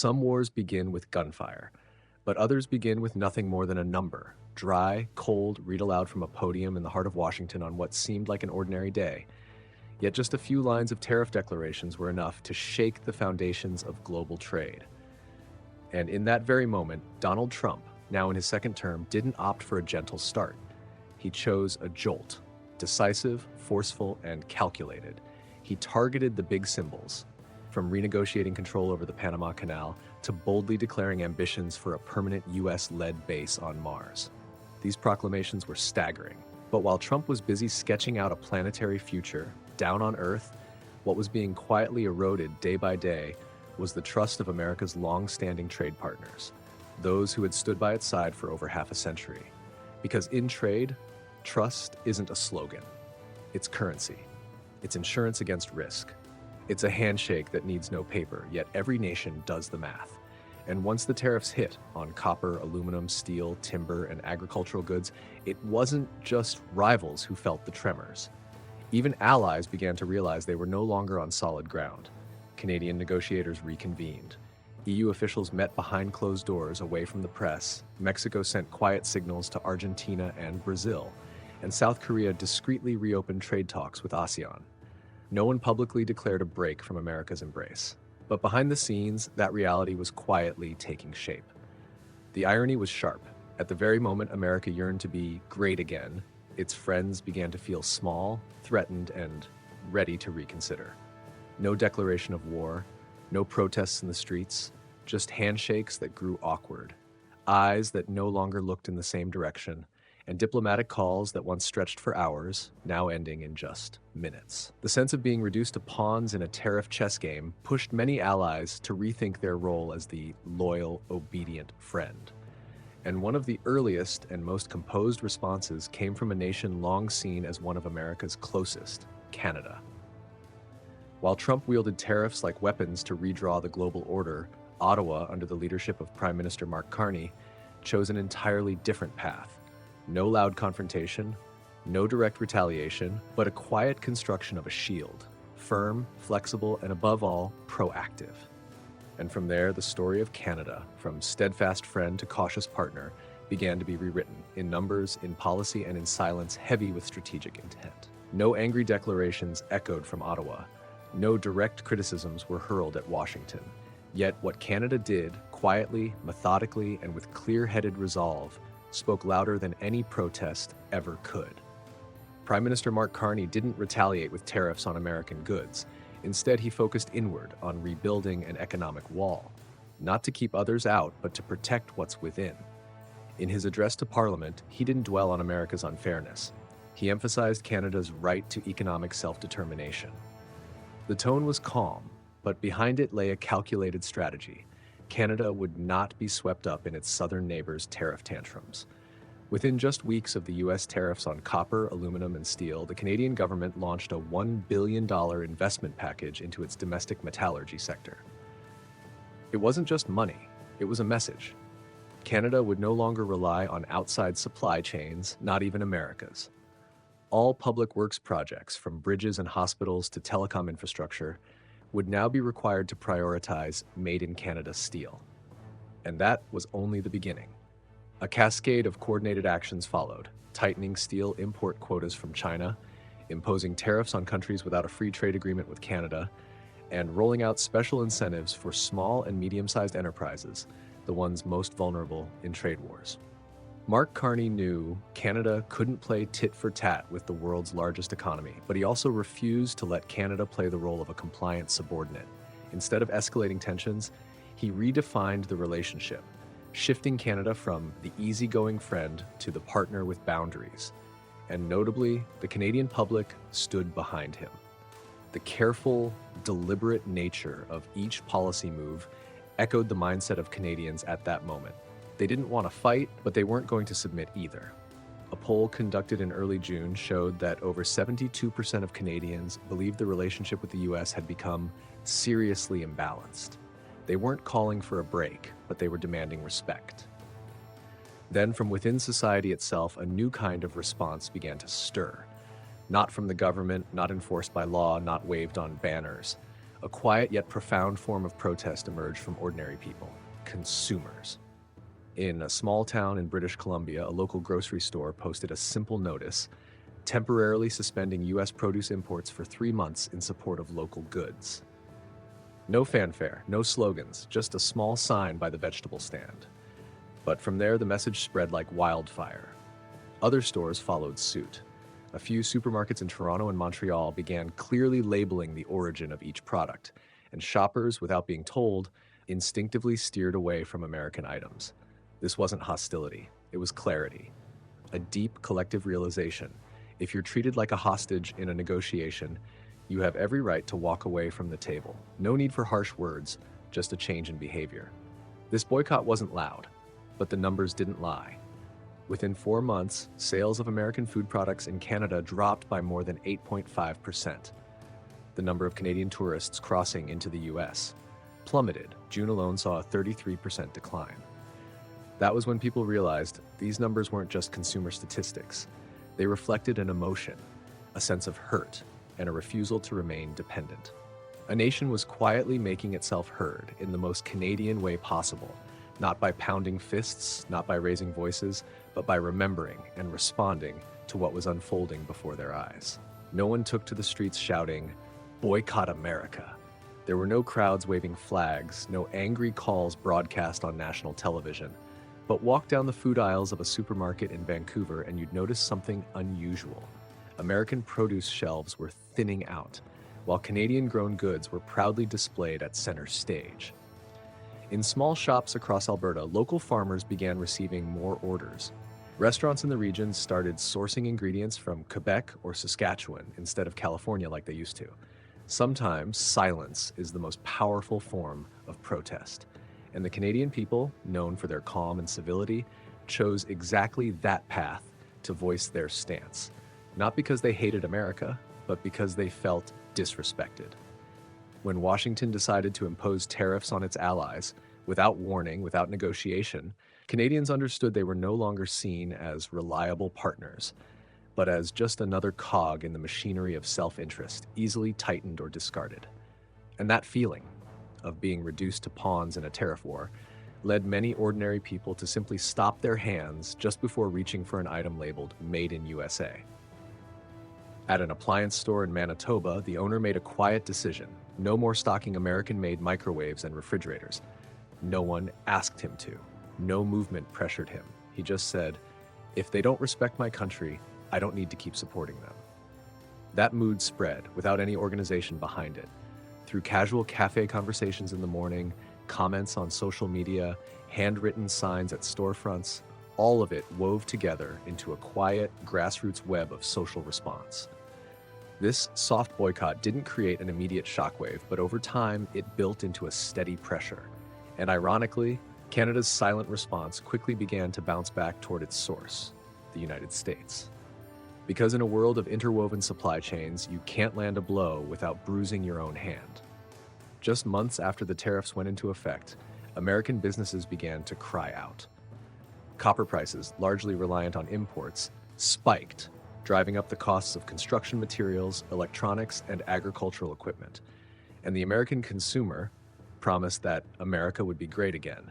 Some wars begin with gunfire, but others begin with nothing more than a number. Dry, cold, read aloud from a podium in the heart of Washington on what seemed like an ordinary day. Yet just a few lines of tariff declarations were enough to shake the foundations of global trade. And in that very moment, Donald Trump, now in his second term, didn't opt for a gentle start. He chose a jolt, decisive, forceful, and calculated. He targeted the big symbols, from renegotiating control over the Panama Canal to boldly declaring ambitions for a permanent US-led base on Mars. These proclamations were staggering. But while Trump was busy sketching out a planetary future, down on Earth, what was being quietly eroded day by day was the trust of America's long-standing trade partners, those who had stood by its side for over half a century. Because in trade, trust isn't a slogan. It's currency. It's insurance against risk. It's a handshake that needs no paper, yet every nation does the math. And once the tariffs hit on copper, aluminum, steel, timber, and agricultural goods, it wasn't just rivals who felt the tremors. Even allies began to realize they were no longer on solid ground. Canadian negotiators reconvened. EU officials met behind closed doors away from the press. Mexico sent quiet signals to Argentina and Brazil. And South Korea discreetly reopened trade talks with ASEAN. No one publicly declared a break from America's embrace. But behind the scenes, that reality was quietly taking shape. The irony was sharp. At the very moment America yearned to be great again, its friends began to feel small, threatened, and ready to reconsider. No declaration of war, no protests in the streets, just handshakes that grew awkward, eyes that no longer looked in the same direction, and diplomatic calls that once stretched for hours, now ending in just minutes. The sense of being reduced to pawns in a tariff chess game pushed many allies to rethink their role as the loyal, obedient friend. And one of the earliest and most composed responses came from a nation long seen as one of America's closest, Canada. While Trump wielded tariffs like weapons to redraw the global order, Ottawa, under the leadership of Prime Minister Mark Carney, chose an entirely different path. No loud confrontation, no direct retaliation, but a quiet construction of a shield, firm, flexible, and above all, proactive. And from there, the story of Canada, from steadfast friend to cautious partner, began to be rewritten, in numbers, in policy, and in silence heavy with strategic intent. No angry declarations echoed from Ottawa. No direct criticisms were hurled at Washington. Yet what Canada did, quietly, methodically, and with clear-headed resolve, spoke louder than any protest ever could. Prime Minister Mark Carney didn't retaliate with tariffs on American goods. Instead, he focused inward on rebuilding an economic wall, not to keep others out, but to protect what's within. In his address to Parliament, he didn't dwell on America's unfairness. He emphasized Canada's right to economic self-determination. The tone was calm, but behind it lay a calculated strategy. Canada would not be swept up in its southern neighbor's tariff tantrums. Within just weeks of the US tariffs on copper, aluminum, and steel, the Canadian government launched a $1 billion investment package into its domestic metallurgy sector. It wasn't just money, it was a message. Canada would no longer rely on outside supply chains, not even America's. All public works projects, from bridges and hospitals to telecom infrastructure, would now be required to prioritize made-in-Canada steel. And that was only the beginning. A cascade of coordinated actions followed, tightening steel import quotas from China, imposing tariffs on countries without a free trade agreement with Canada, and rolling out special incentives for small and medium-sized enterprises, the ones most vulnerable in trade wars. Mark Carney knew Canada couldn't play tit-for-tat with the world's largest economy, but he also refused to let Canada play the role of a compliant subordinate. Instead of escalating tensions, he redefined the relationship, shifting Canada from the easygoing friend to the partner with boundaries. And notably, the Canadian public stood behind him. The careful, deliberate nature of each policy move echoed the mindset of Canadians at that moment. They didn't want to fight, but they weren't going to submit either. A poll conducted in early June showed that over 72% of Canadians believed the relationship with the US had become seriously imbalanced. They weren't calling for a break, but they were demanding respect. Then, from within society itself, a new kind of response began to stir. Not from the government, not enforced by law, not waved on banners. A quiet yet profound form of protest emerged from ordinary people, consumers. In a small town in British Columbia, a local grocery store posted a simple notice temporarily suspending U.S. produce imports for 3 months in support of local goods. No fanfare, no slogans, just a small sign by the vegetable stand. But from there, the message spread like wildfire. Other stores followed suit. A few supermarkets in Toronto and Montreal began clearly labeling the origin of each product, and shoppers, without being told, instinctively steered away from American items. This wasn't hostility, it was clarity. A deep collective realization. If you're treated like a hostage in a negotiation, you have every right to walk away from the table. No need for harsh words, just a change in behavior. This boycott wasn't loud, but the numbers didn't lie. Within 4 months, sales of American food products in Canada dropped by more than 8.5%. The number of Canadian tourists crossing into the US plummeted. June alone saw a 33% decline. That was when people realized these numbers weren't just consumer statistics. They reflected an emotion, a sense of hurt, and a refusal to remain dependent. A nation was quietly making itself heard in the most Canadian way possible, not by pounding fists, not by raising voices, but by remembering and responding to what was unfolding before their eyes. No one took to the streets shouting, "Boycott America." There were no crowds waving flags, no angry calls broadcast on national television. But walk down the food aisles of a supermarket in Vancouver and you'd notice something unusual. American produce shelves were thinning out, while Canadian-grown goods were proudly displayed at center stage. In small shops across Alberta, local farmers began receiving more orders. Restaurants in the region started sourcing ingredients from Quebec or Saskatchewan instead of California like they used to. Sometimes silence is the most powerful form of protest. And the Canadian people, known for their calm and civility, chose exactly that path to voice their stance. Not because they hated America, but because they felt disrespected. When Washington decided to impose tariffs on its allies, without warning, without negotiation, Canadians understood they were no longer seen as reliable partners, but as just another cog in the machinery of self-interest, easily tightened or discarded. And that feeling of being reduced to pawns in a tariff war led many ordinary people to simply stop their hands just before reaching for an item labeled "Made in USA." At an appliance store in Manitoba, the owner made a quiet decision: no more stocking American-made microwaves and refrigerators. No one asked him to. No movement pressured him. He just said, "If they don't respect my country, I don't need to keep supporting them." That mood spread without any organization behind it. Through casual cafe conversations in the morning, comments on social media, handwritten signs at storefronts, all of it wove together into a quiet, grassroots web of social response. This soft boycott didn't create an immediate shockwave, but over time, it built into a steady pressure. And ironically, Canada's silent response quickly began to bounce back toward its source, the United States. Because in a world of interwoven supply chains, you can't land a blow without bruising your own hand. Just months after the tariffs went into effect, American businesses began to cry out. Copper prices, largely reliant on imports, spiked, driving up the costs of construction materials, electronics, and agricultural equipment. And the American consumer, promised that America would be great again,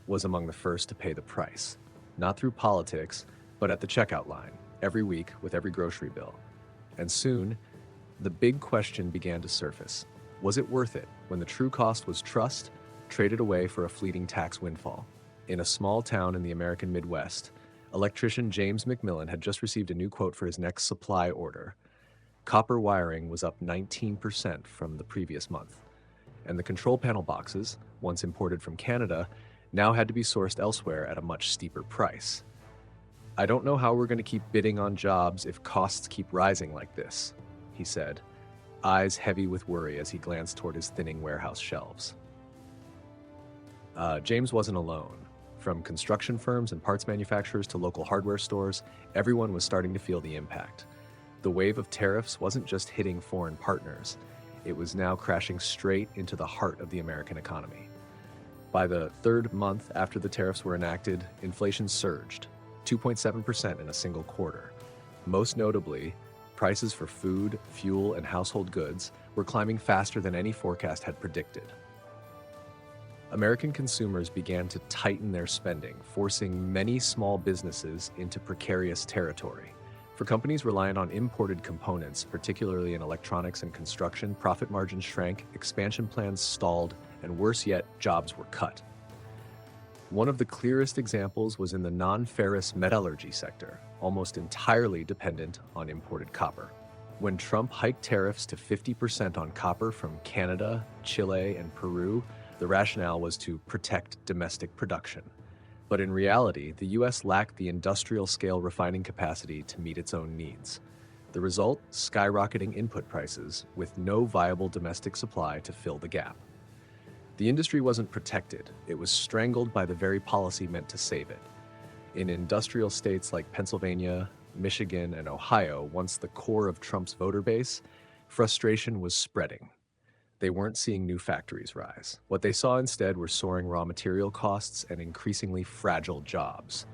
was among the first to pay the price, not through politics, but at the checkout line, every week with every grocery bill. And soon, the big question began to surface. Was it worth it when the true cost was trust, traded away for a fleeting tax windfall? In a small town in the American Midwest, electrician James McMillan had just received a new quote for his next supply order. Copper wiring was up 19% from the previous month, and the control panel boxes, once imported from Canada, now had to be sourced elsewhere at a much steeper price. "I don't know how we're going to keep bidding on jobs if costs keep rising like this," he said, eyes heavy with worry as he glanced toward his thinning warehouse shelves. James wasn't alone. From construction firms and parts manufacturers to local hardware stores, everyone was starting to feel the impact. The wave of tariffs wasn't just hitting foreign partners. It was now crashing straight into the heart of the American economy. By the third month after the tariffs were enacted, inflation surged, 2.7% in a single quarter. Most notably, prices for food, fuel, and household goods, were climbing faster than any forecast had predicted. American consumers began to tighten their spending, forcing many small businesses into precarious territory. For companies reliant on imported components, particularly in electronics and construction, profit margins shrank, expansion plans stalled, and worse yet, jobs were cut. One of the clearest examples was in the non-ferrous metallurgy sector, almost entirely dependent on imported copper. When Trump hiked tariffs to 50% on copper from Canada, Chile, and Peru, the rationale was to protect domestic production. But in reality, the US lacked the industrial-scale refining capacity to meet its own needs. The result? Skyrocketing input prices, with no viable domestic supply to fill the gap. The industry wasn't protected, it was strangled by the very policy meant to save it. In industrial states like Pennsylvania, Michigan, and Ohio, once the core of Trump's voter base, frustration was spreading. They weren't seeing new factories rise. What they saw instead were soaring raw material costs and increasingly fragile jobs.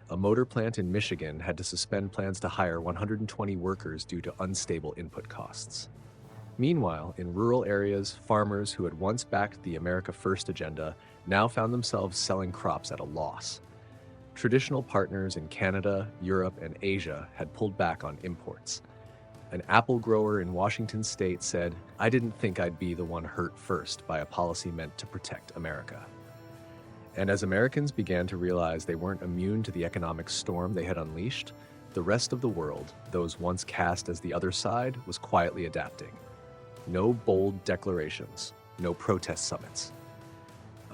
A motor plant in Michigan had to suspend plans to hire 120 workers due to unstable input costs. Meanwhile, in rural areas, farmers who had once backed the America First agenda now found themselves selling crops at a loss. Traditional partners in Canada, Europe, and Asia had pulled back on imports. An apple grower in Washington state said, "I didn't think I'd be the one hurt first by a policy meant to protect America." And as Americans began to realize they weren't immune to the economic storm they had unleashed, the rest of the world, those once cast as the other side, was quietly adapting. No bold declarations, no protest summits.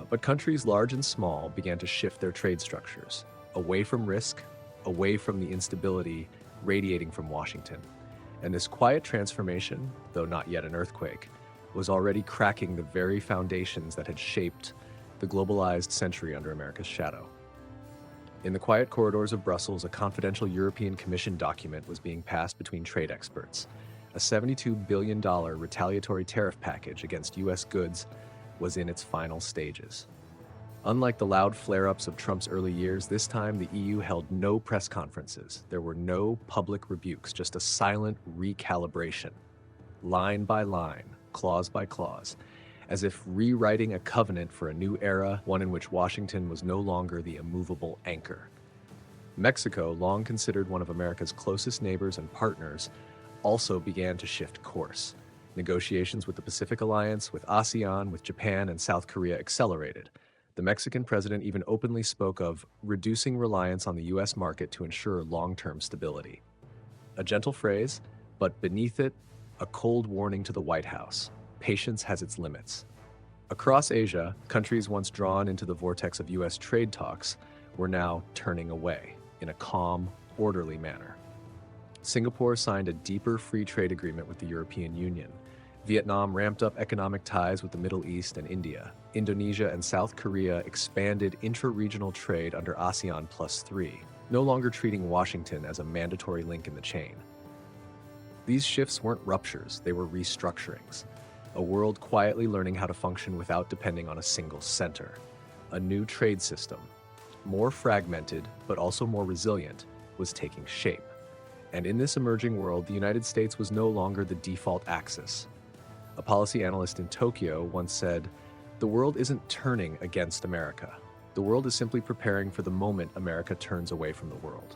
But countries large and small began to shift their trade structures, away from risk, away from the instability radiating from Washington. And this quiet transformation, though not yet an earthquake, was already cracking the very foundations that had shaped the globalized century under America's shadow. In the quiet corridors of Brussels, a confidential European Commission document was being passed between trade experts. A $72 billion retaliatory tariff package against U.S. goods was in its final stages. Unlike the loud flare-ups of Trump's early years, this time the EU held no press conferences. There were no public rebukes, just a silent recalibration, line by line, clause by clause, as if rewriting a covenant for a new era, one in which Washington was no longer the immovable anchor. Mexico, long considered one of America's closest neighbors and partners, also began to shift course. Negotiations with the Pacific Alliance, with ASEAN, with Japan, and South Korea accelerated. The Mexican president even openly spoke of reducing reliance on the U.S. market to ensure long-term stability. A gentle phrase, but beneath it, a cold warning to the White House. Patience has its limits. Across Asia, countries once drawn into the vortex of U.S. trade talks were now turning away in a calm, orderly manner. Singapore signed a deeper free trade agreement with the European Union. Vietnam ramped up economic ties with the Middle East and India. Indonesia and South Korea expanded intra-regional trade under ASEAN +3, no longer treating Washington as a mandatory link in the chain. These shifts weren't ruptures, they were restructurings. A world quietly learning how to function without depending on a single center. A new trade system, more fragmented but also more resilient, was taking shape. And in this emerging world, the United States was no longer the default axis. A policy analyst in Tokyo once said, "The world isn't turning against America. The world is simply preparing for the moment America turns away from the world."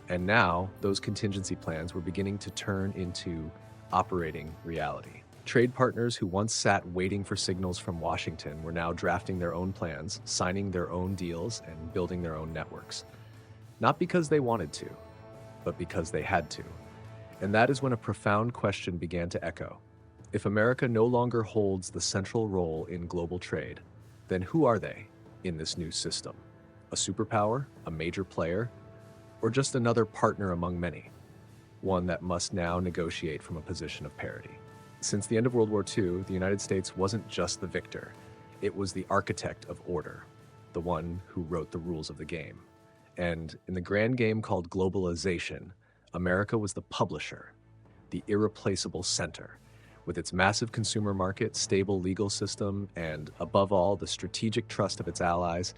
And now, those contingency plans were beginning to turn into operating reality. Trade partners who once sat waiting for signals from Washington were now drafting their own plans, signing their own deals, and building their own networks. Not because they wanted to, but because they had to. And that is when a profound question began to echo. If America no longer holds the central role in global trade, then who are they in this new system? A superpower, a major player, or just another partner among many? One that must now negotiate from a position of parity. Since the end of World War II, the United States wasn't just the victor. It was the architect of order, the one who wrote the rules of the game. And in the grand game called globalization, America was the publisher, the irreplaceable center. With its massive consumer market, stable legal system, and above all, the strategic trust of its allies,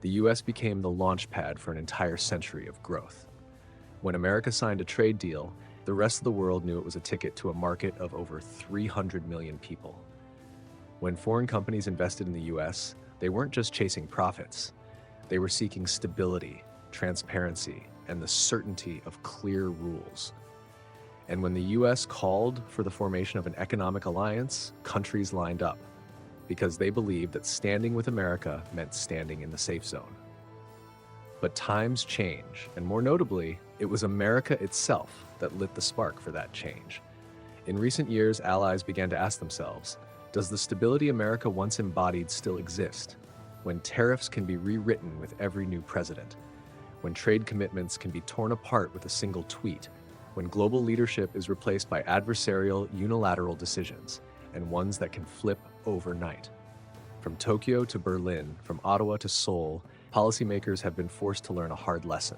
the US became the launch pad for an entire century of growth. When America signed a trade deal, The rest of the world knew it was a ticket to a market of over 300 million people. When foreign companies invested in the US, they weren't just chasing profits. They were seeking stability, transparency, and the certainty of clear rules. And when the US called for the formation of an economic alliance, countries lined up, because they believed that standing with America meant standing in the safe zone. But times change, and more notably, it was America itself that lit the spark for that change. In recent years, allies began to ask themselves, does the stability America once embodied still exist? When tariffs can be rewritten with every new president, when trade commitments can be torn apart with a single tweet, when global leadership is replaced by adversarial, unilateral decisions, and ones that can flip overnight. From Tokyo to Berlin, from Ottawa to Seoul, policymakers have been forced to learn a hard lesson.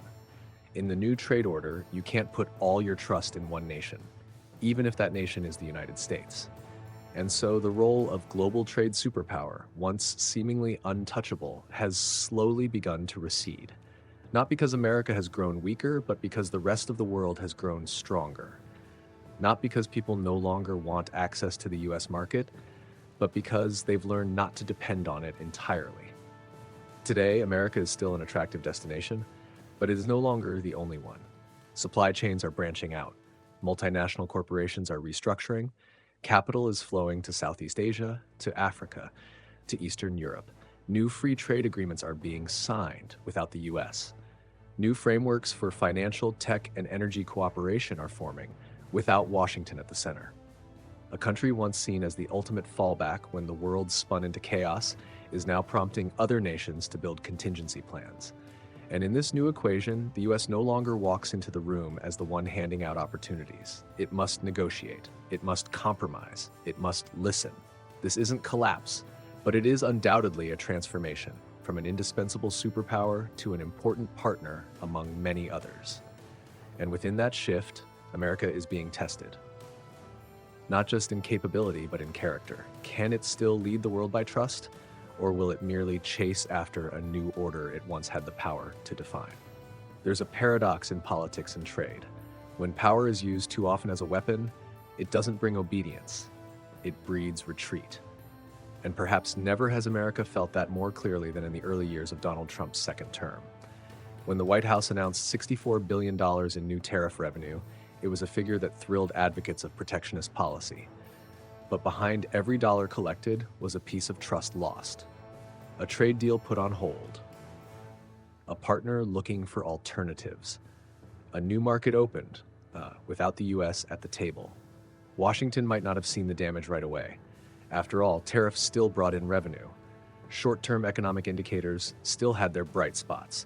In the new trade order, you can't put all your trust in one nation, even if that nation is the United States. And so the role of global trade superpower, once seemingly untouchable, has slowly begun to recede. Not because America has grown weaker, but because the rest of the world has grown stronger. Not because people no longer want access to the US market, but because they've learned not to depend on it entirely. Today, America is still an attractive destination, but it is no longer the only one. Supply chains are branching out. Multinational corporations are restructuring. Capital is flowing to Southeast Asia, to Africa, to Eastern Europe. New free trade agreements are being signed without the US. New frameworks for financial, tech, and energy cooperation are forming without Washington at the center. A country once seen as the ultimate fallback when the world spun into chaos is now prompting other nations to build contingency plans. And in this new equation, the US no longer walks into the room as the one handing out opportunities. It must negotiate. It must compromise. It must listen. This isn't collapse, but it is undoubtedly a transformation from an indispensable superpower to an important partner among many others. And within that shift, America is being tested. Not just in capability, but in character. Can it still lead the world by trust? Or will it merely chase after a new order it once had the power to define? There's a paradox in politics and trade. When power is used too often as a weapon, it doesn't bring obedience. It breeds retreat. And perhaps never has America felt that more clearly than in the early years of Donald Trump's second term. When the White House announced $64 billion in new tariff revenue, it was a figure that thrilled advocates of protectionist policy. But behind every dollar collected was a piece of trust lost, a trade deal put on hold, a partner looking for alternatives, a new market opened without the US at the table. Washington might not have seen the damage right away. After all, tariffs still brought in revenue. Short-term economic indicators still had their bright spots.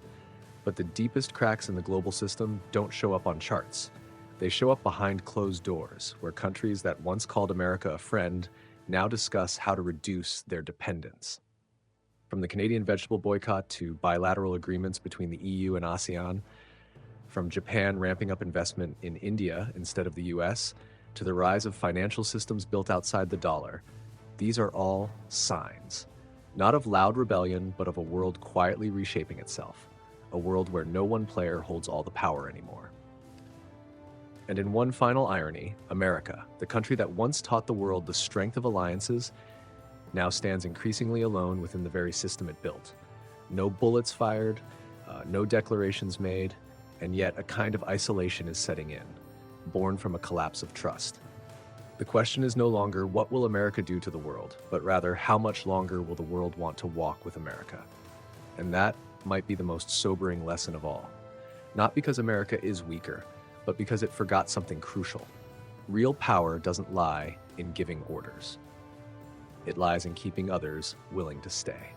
But the deepest cracks in the global system don't show up on charts. They show up behind closed doors, where countries that once called America a friend now discuss how to reduce their dependence. From the Canadian vegetable boycott to bilateral agreements between the EU and ASEAN, from Japan ramping up investment in India instead of the US, to the rise of financial systems built outside the dollar, these are all signs, not of loud rebellion, but of a world quietly reshaping itself, a world where no one player holds all the power anymore. And in one final irony, America, the country that once taught the world the strength of alliances, now stands increasingly alone within the very system it built. No bullets fired, no declarations made, and yet a kind of isolation is setting in, born from a collapse of trust. The question is no longer what will America do to the world, but rather how much longer will the world want to walk with America? And that might be the most sobering lesson of all. Not because America is weaker, but because it forgot something crucial. Real power doesn't lie in giving orders. It lies in keeping others willing to stay.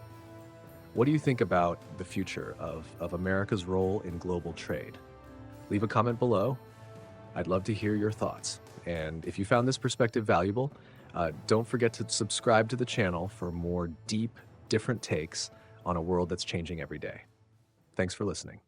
What do you think about the future of America's role in global trade? Leave a comment below. I'd love to hear your thoughts. And if you found this perspective valuable, don't forget to subscribe to the channel for more deep, different takes on a world that's changing every day. Thanks for listening.